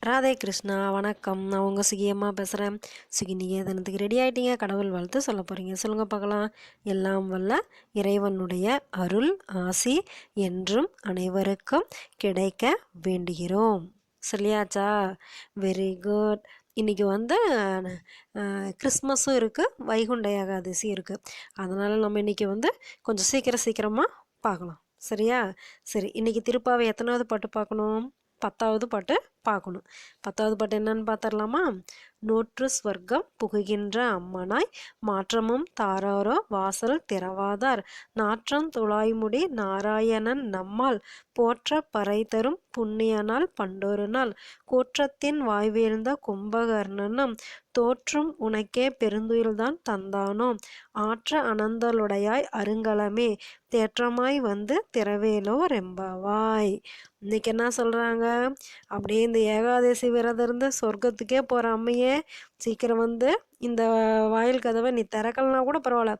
ராதே கிருஷ்ணா வணக்கம். நான் உங்கள் சுகியம்மா பேசுகிறேன். சுகி நீங்கள் தினத்துக்கு ரெடி ஆகிட்டீங்க. கடவுள் வாழ்த்து சொல்ல போகிறீங்க. சொல்லுங்கள் பார்க்கலாம். எல்லாம் வல்ல இறைவனுடைய அருள் ஆசி என்றும் அனைவருக்கும் கிடைக்க வேண்டுகிறோம். சொல்லியாச்சா? Very good. இன்றைக்கி கிறிஸ்மஸும் இருக்குது, வைகுண்ட ஏகாதசி இருக்குது. அதனால் நம்ம இன்றைக்கி கொஞ்சம் சீக்கிரமாக பார்க்கலாம். சரியா? சரி, இன்றைக்கி திருப்பாவை எத்தனாவது பாட்டு பார்க்கணும்? 10வது பாட்டு பார்க்கணும். 10வது பாட்டு என்னன்னு பார்த்துடலாமா? நூற்று ஸ்வர்க்கம் புகுகின்ற அம்மனாய் மாற்றமும் தாராரோ வாசல் திறவாதார் நாற்றம் துளாய்முடி நாராயணன் நம்மால் போற்ற பறை தரும் புண்ணியனால் பண்டொரு நாள் கூற்றத்தின் வாய்வீழ்ந்த கும்பகர்ணனும் தோற்றும் உனக்கே பெருந்துயில்தான் தந்தானோ ஆற்ற அனந்தலுடையாய் அருங்கலமே தேற்றமாய் திரவேலோ ரெம்பவாய். இன்னைக்கு என்ன சொல்கிறாங்க? அப்படியே இந்த ஏகாதசி விரதம் இருந்து சொர்க்கத்துக்கே போகிற அம்மையே, சீக்கிரம் இந்த வாயில் கதவை நீ திறக்கலனா கூட பரவாயில்ல,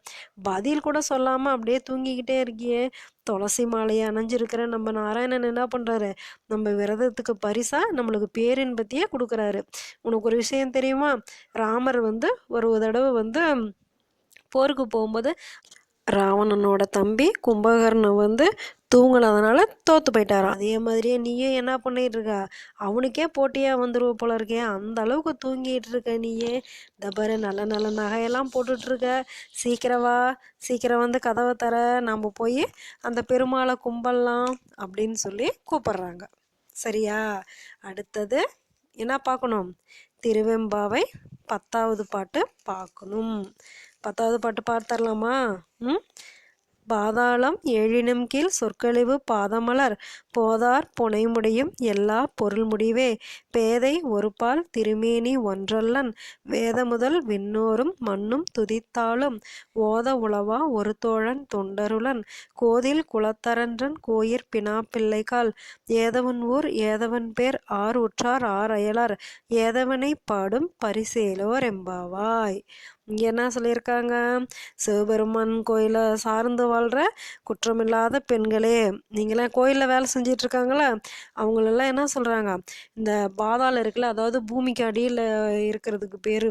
பதில் கூட சொல்லாமல் அப்படியே தூங்கிக்கிட்டே இருக்கியே. துளசி மாலையை அணைஞ்சிருக்கிற நம்ம நாராயணன் என்ன பண்ணுறாரு? நம்ம விரதத்துக்கு பரிசாக நம்மளுக்கு பேரின்பத்தையே கொடுக்குறாரு. உனக்கு ஒரு விஷயம் தெரியுமா? ராமர் ஒரு தடவை போருக்கு போகும்போது ராவணனோட தம்பி கும்பகர்ணன் தூங்கினதுனால தோற்று போயிட்டாராம். அதே மாதிரியே நீயும் என்ன பண்ணிட்டு இருக்க? அவனுக்கே போட்டியாக வந்துடுவ போல இருக்கே, அந்த அளவுக்கு தூங்கிட்டு இருக்க நீயே. இந்த பாரு, நல்ல நல்ல நகையெல்லாம் போட்டுட்ருக்க, சீக்கிரம் கதவை தர, நம்ம போய் அந்த பெருமாளை கும்பலாம் அப்படின்னு சொல்லி கூப்பிட்றாங்க. சரியா? அடுத்தது என்ன பார்க்கணும்? திருவெம்பாவை 10வது பாட்டு பார்க்கணும். 10வது பாட்டு பார்த்தரலாமா? பாதாளம் ஏழினும் கீழ் சொற்கழிவு பாதமலர் போதார் புனைமுடியும் எல்லா பொருள் முடிவே பேதை ஒருபால் திருமேனி ஒன்றல்லன் வேத முதல் விண்ணோரும் மண்ணும் துதித்தாலும் ஓத உளவா ஒரு தோழன் தொண்டருளன் கோதில் குலத்தரன்றன் கோயிற் பினாப்பிள்ளைகால் ஏதவன் ஊர் ஏதவன் பேர் ஆர் உற்றார் ஆர் அயலார் ஏதவனை பாடும் பரிசேலோர் எம்பாவாய். இங்கே என்ன சொல்லியிருக்காங்க? சிவபெருமான் கோயிலை சார்ந்து வாழ்கிற குற்றமில்லாத பெண்களே, நீங்களாம் கோயிலில் வேலை செஞ்சிட்ருக்காங்களே, அவங்களெல்லாம் என்ன சொல்கிறாங்க? இந்த பாதாளம் இருக்குல்ல, அதாவது பூமிக்கு அடியில் இருக்கிறதுக்கு பேர்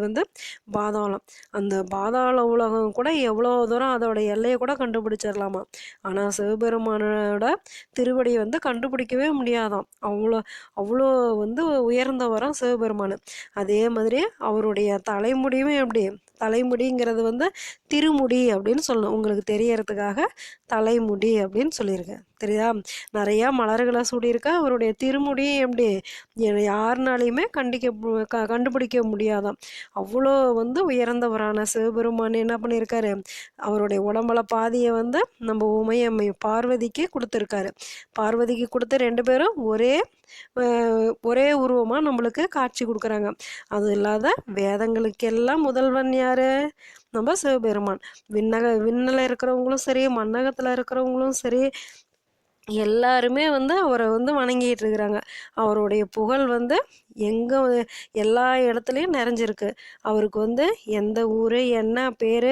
பாதாளம். அந்த பாதாள உலகம் கூட எவ்வளோ தூரம் அதோட எல்லையை கூட கண்டுபிடிச்சிடலாமா. ஆனால் சிவபெருமானோட திருவடியை கண்டுபிடிக்கவே முடியாதாம். அவ்வளோ அவ்வளோ உயர்ந்தவராம் சிவபெருமான். அதே மாதிரி அவருடைய தலைமுடியும் எப்படி? தலைமுடிங்கிறது திருமுடி அப்படின்னு சொல்லணும். உங்களுக்கு தெரியறதுக்காக தலைமுடி அப்படின்னு சொல்லியிருக்கேன். தெரியுதா? நிறையா மலர்களை சூடியிருக்கா. அவருடைய திருமுடி எப்படி யாருனாலையுமே கண்டுபிடிக்க முடியாதாம். அவ்வளோ உயர்ந்தவரான சிவபெருமான் என்ன பண்ணியிருக்காரு? அவருடைய உடம்புல பாதியை நம்ம உமையம்மை பார்வதிக்கு கொடுத்துருக்காரு. பார்வதிக்கு கொடுத்து 2 பேரும் ஒரே உருவமாக நம்மளுக்கு காட்சி கொடுக்குறாங்க. அது இல்லாத வேதங்களுக்கெல்லாம் முதல்வன் யார்? நம்ம சிவபெருமான். விண்ணில் இருக்கிறவங்களும் சரி, மண்ணகத்தில் இருக்கிறவங்களும் சரி, எல்லாருமே அவரை வணங்கிட்டு இருக்கிறாங்க. அவருடைய புகழ் எங்கே எல்லா இடத்துலையும் நிறைஞ்சிருக்கு. அவருக்கு எந்த ஊர், என்ன பேர்,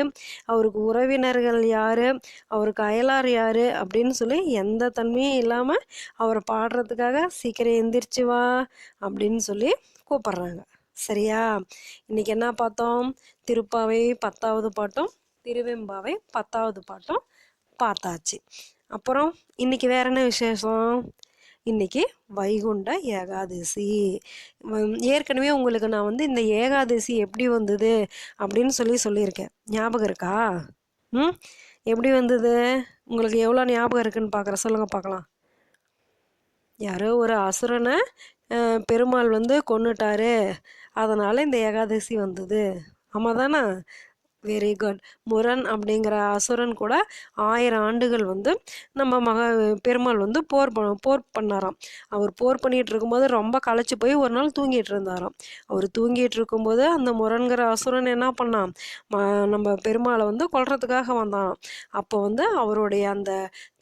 அவருக்கு உறவினர்கள் யார், அவருக்கு அயலார் யார் அப்படின்னு சொல்லி எந்த தன்மையும் இல்லாமல் அவரை பாடுறதுக்காக சீக்கிரம் எந்திரிச்சு வா அப்படின்னு சொல்லி கூப்பிட்றாங்க. சரியா? இன்றைக்கி என்ன பார்த்தோம்? திருப்பாவை 10வது பாட்டும் திருவெம்பாவை 10வது பாட்டும் பார்த்தாச்சு. அப்புறம் இன்றைக்கி வேற என்ன விசேஷம்? இன்றைக்கி வைகுண்ட ஏகாதசி. ஏற்கனவே உங்களுக்கு நான் இந்த ஏகாதசி எப்படி வந்தது அப்படின்னு சொல்லியிருக்கேன். ஞாபகம் இருக்கா? எப்படி வந்தது? உங்களுக்கு எவ்வளோ ஞாபகம் இருக்குன்னு பார்க்குறேன். சொல்லுங்கள் பார்க்கலாம். யாரோ ஒரு அசுரனை பெருமாள் கொன்னுட்டாரு, அதனால் இந்த ஏகாதசி வந்தது. ஆமாம் தானே? Very good. முரண் அப்படிங்கிற அசுரன் கூட 1000 ஆண்டுகள் நம்ம பெருமாள் போர் பண்ணாராம். அவர் போர் பண்ணிகிட்டு இருக்கும்போது ரொம்ப களைச்சி போய் ஒரு நாள் தூங்கிட்டு இருந்தாராம். அவர் தூங்கிட்டு இருக்கும்போது அந்த முரண்கிற அசுரன் என்ன பண்ணான்? நம்ம பெருமாளை கொல்றதுக்காக வந்தாராம். அப்போ அவருடைய அந்த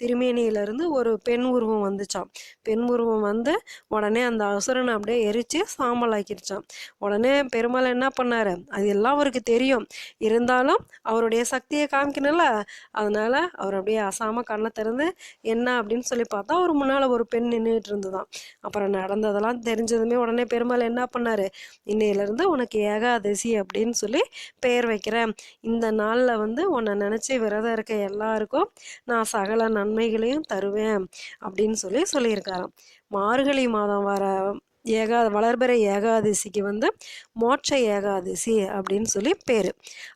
திருமேனியிலேருந்து ஒரு பெண் உருவம் வந்துச்சான். பெண் உருவம் உடனே அந்த அசுரனை அப்படியே எரித்து சாம்பல் ஆக்கிடுச்சான். உடனே பெருமாள் என்ன பண்ணார்? அது எல்லாம் அவருக்கு தெரியும். இருந்தாலும் அவருடைய சக்தியை காமிக்கணும்ல, அதனால அவர் அப்படியே அசாமல் கண்ணை திறந்து என்ன அப்படின்னு சொல்லி பார்த்தா அவர் முன்னால் ஒரு பெண் நின்றுட்டு இருந்துதான். அப்புறம் நடந்ததெல்லாம் தெரிஞ்சதுமே உடனே பெருமாள் என்ன பண்ணார், இன்னையிலேருந்து உனக்கு ஏகாதசி அப்படின்னு சொல்லி பெயர் வைக்கிறேன். இந்த நாளில் வந்து உன்னை நினச்சி விரதம் இருக்க எல்லாருக்கும் நான் சகல நன்மைகளையும் தருவேன் அப்படின்னு சொல்லியிருக்காராம். மார்கழி மாதம் வளர்பிறை ஏகாதசிக்கு வந்து மோட்ச ஏகாதசி அப்படின்னு சொல்லி பேர்.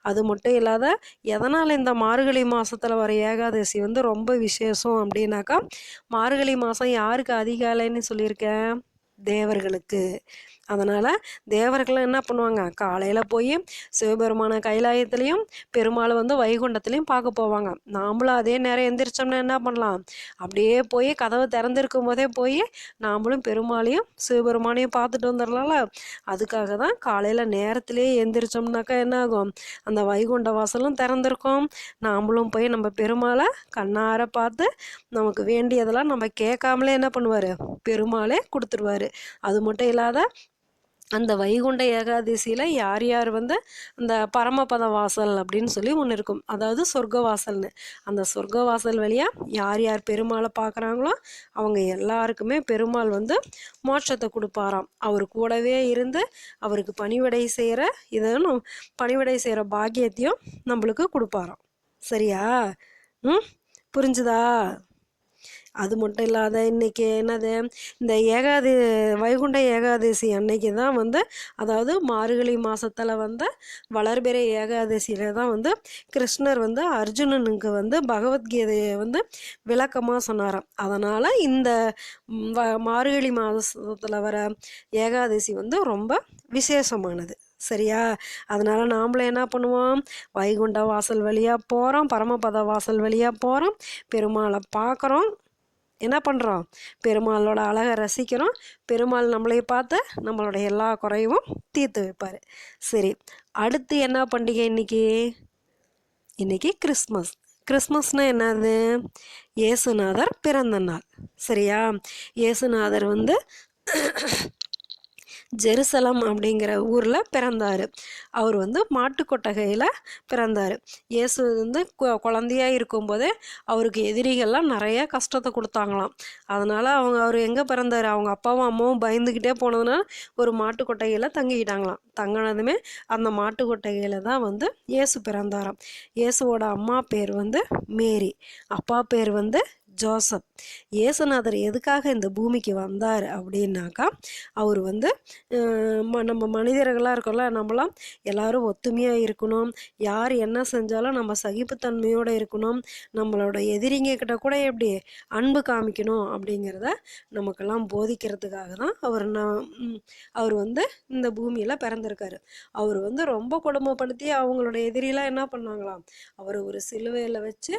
அது மட்டும் இல்லாத எதனால் இந்த மார்கழி மாதத்தில் வர ஏகாதசி வந்து ரொம்ப விசேஷம் அப்படின்னாக்கா, மார்கழி மாதம் யாருக்கு அதிகாலைன்னு சொல்லியிருக்கேன், தேவர்களுக்கு. அதனால் தேவர்கள் என்ன பண்ணுவாங்க, காலையில் போய் சிவபெருமான கைலாயத்துலேயும் பெருமாளை வந்து வைகுண்டத்துலேயும் பார்க்க போவாங்க. நாமளும் அதே நேரம் எந்திரிச்சோம்னா என்ன பண்ணலாம், அப்படியே போய் கதவு திறந்திருக்கும் போதே போய் நாமளும் பெருமாளையும் சிவபெருமானையும் பார்த்துட்டு வந்துடலாம்ல. அதுக்காக தான் காலையில் நேரத்திலேயே எந்திரிச்சோம்னாக்கா என்ன ஆகும், அந்த வைகுண்ட வாசலும் திறந்திருக்கும். நாமளும் போய் நம்ம பெருமாளை கண்ணார பார்த்து நமக்கு வேண்டியதெல்லாம் நம்ம கேட்காமலே என்ன பண்ணுவார், பெருமாளே கொடுத்துருவார். அது மட்டும் இல்லாத அந்த வைகுண்ட ஏகாதசியில் யார் யார் வந்து அந்த பரமபத வாசல் அப்படின்னு சொல்லி ஒன்று இருக்கும், அதாவது சொர்க்க வாசல்னு. அந்த சொர்க்க வாசல் வழியாக யார் யார் பெருமாளை பார்க்குறாங்களோ அவங்க எல்லாருக்குமே பெருமாள் வந்து மோட்சத்தை கொடுப்பாராம். அவர் கூடவே இருந்து அவருக்கு பணிவிடை செய்கிற பாக்கியத்தையும் நம்மளுக்கு கொடுப்பாராம். சரியா? புரிஞ்சுதா? அது மட்டும் இல்லாத இன்றைக்கி என்னது, இந்த வைகுண்ட ஏகாதசி அன்னைக்கு தான் வந்து, அதாவது மார்கழி மாதத்தில் வந்து வளர்பிறை ஏகாதசியில் தான் வந்து கிருஷ்ணர் வந்து அர்ஜுனனுக்கு வந்து பகவத்கீதையை வந்து விளக்கமாக சொன்னாராம். அதனால் இந்த மார்கழி மாதத்தில் வர ஏகாதசி வந்து ரொம்ப விசேஷமானது. சரியா? அதனால் நாமளும் என்ன பண்ணுவோம், வைகுண்ட வாசல் வழியாக போகிறோம், பரமபத வாசல் வழியாக போகிறோம், பெருமாளை பார்க்குறோம், என்ன பண்ணுறோம், பெருமாளோட அழகை ரசிக்கிறோம், பெருமாள் நம்மளை பார்த்து நம்மளோட எல்லா குறையும் தீர்த்து வைப்பார். சரி, அடுத்து என்ன பண்டிகை இன்னைக்கு கிறிஸ்மஸ்னால் என்னது, இயேசுநாதர் பிறந்த நாள். சரியா? இயேசுநாதர் வந்து ஜெருசலம் அப்படிங்கிற ஊரில் பிறந்தார். அவர் வந்து மாட்டுக்கொட்டகையில் பிறந்தார். இயேசு வந்து குழந்தையாக இருக்கும்போதே அவருக்கு எதிரிகள்லாம் நிறைய கஷ்டத்தை கொடுத்தாங்களாம். அதனால் அவர் எங்கே பிறந்தார், அவங்க அப்பாவும் அம்மாவும் பயந்துக்கிட்டே போனதுனால ஒரு மாட்டுக்கொட்டகையில் தங்கிக்கிட்டாங்களாம். தங்கினதுமே அந்த மாட்டுக்கொட்டகையில் தான் வந்து இயேசு பிறந்தாராம். இயேசுவோட அம்மா பேர் வந்து மேரி, அப்பா பேர் வந்து ஜோசப். இயேசுநாதர் எதுக்காக இந்த பூமிக்கு வந்தார் அப்படின்னாக்கா, அவர் வந்து நம்ம மனிதர்களாக இருக்கோம்ல, நம்மளாம் எல்லாரும் ஒத்துமையாக இருக்கணும், யார் என்ன செஞ்சாலும் நம்ம சகிப்புத்தன்மையோடு இருக்கணும், நம்மளோட எதிரிங்க கிட்ட கூட எப்படி அன்பு காமிக்கணும் அப்படிங்கிறத நமக்கெல்லாம் போதிக்கிறதுக்காக தான் அவர் வந்து இந்த பூமியில் பிறந்திருக்காரு. அவர் வந்து ரொம்ப கொடுமைப்படுத்தி அவங்களோட எதிரிலாம் என்ன பண்ணாங்களாம், அவர் ஒரு சிலுவையில் வச்சு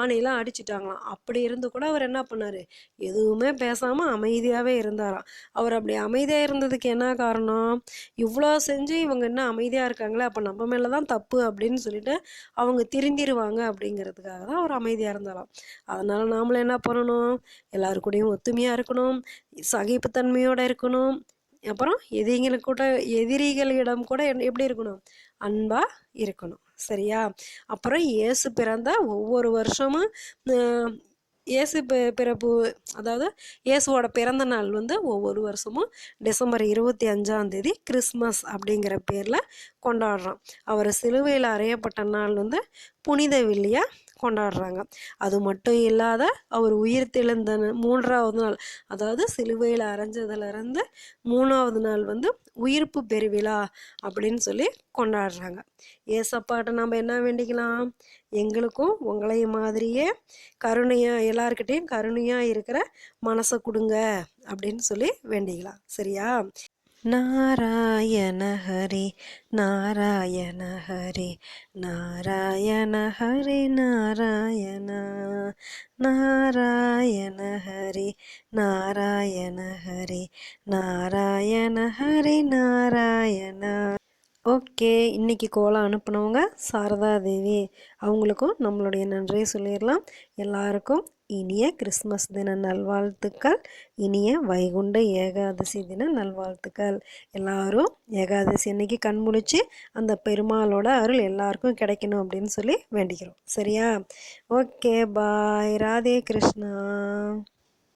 ஆணையெல்லாம் அடிச்சிட்டாங்களாம். அப்படி இருந்து கூட அவர் என்ன பண்ணார், எதுவுமே பேசாமல் அமைதியாகவே இருந்தாராம். அவர் அப்படி அமைதியாக இருந்ததுக்கு என்ன காரணம், இவ்வளோ செஞ்சு இவங்க என்ன அமைதியாக இருக்காங்களே, அப்போ நம்ம மேலே தான் தப்பு அப்படின்னு சொல்லிட்டு அவங்க திருந்திருவாங்க அப்படிங்கிறதுக்காக தான் அவர் அமைதியாக இருந்தாராம். அதனால் நாமளும் என்ன பண்ணணும், எல்லாரு கூடயும் ஒத்துமையாக இருக்கணும், சகிப்புத்தன்மையோடு இருக்கணும், அப்புறம் எதிரிகளிடம் கூட எப்படி இருக்கணும், அன்பாக இருக்கணும். சரியா? அப்புறம் இயேசு பிறந்த ஒவ்வொரு வருஷமும் இயேசு பிறப்பு, அதாவது இயேசுவோட பிறந்த நாள் வந்து ஒவ்வொரு வருஷமும் டிசம்பர் 25 கிறிஸ்மஸ் அப்படிங்கிற பேரில் கொண்டாடுறோம். அவர் சிலுவையில் அறையப்பட்ட நாள் வந்து புனித வெள்ளியாக கொண்டாடுறாங்க. அது மட்டும் இல்லாத அவர் உயிர் தெழுந்த 3வது நாள், அதாவது சிலுவையில் அரைஞ்சதுலேருந்து 3வது நாள் வந்து உயிர்ப்பு பெருவிழா அப்படின்னு சொல்லி கொண்டாடுறாங்க. ஏசப்பாட்ட நம்ம என்ன வேண்டிக்கலாம், எங்களுக்கும் உங்களையும் மாதிரியே கருணையாக எல்லாருக்கிட்டையும் கருணையாக இருக்கிற மனசை கொடுங்க அப்படின்னு சொல்லி வேண்டிக்கலாம். சரியா? நாராயண ஹரி நாராயண ஹரி நாராயண ஹரி நாராயண நாராயண ஹரி நாராயண ஹரி நாராயண ஹரி நாராயண. ஓகே, இன்னைக்கு கோலம் அனுப்புனவங்க சாரதா தேவி, அவங்களுக்கும் நம்மளுடைய நன்றியை சொல்லிடலாம். எல்லாருக்கும் இனிய கிறிஸ்மஸ் தின நல்வாழ்த்துக்கள். இனிய வைகுண்ட ஏகாதசி தின நல்வாழ்த்துக்கள். எல்லாரும் ஏகாதசி அன்னைக்கு கண் முழிச்சு அந்த பெருமாளோட அருள் எல்லாருக்கும் கிடைக்கணும் அப்படின்னு சொல்லி வேண்டிக்கிறோம். சரியா? ஓகே, பாய். ராதே கிருஷ்ணா.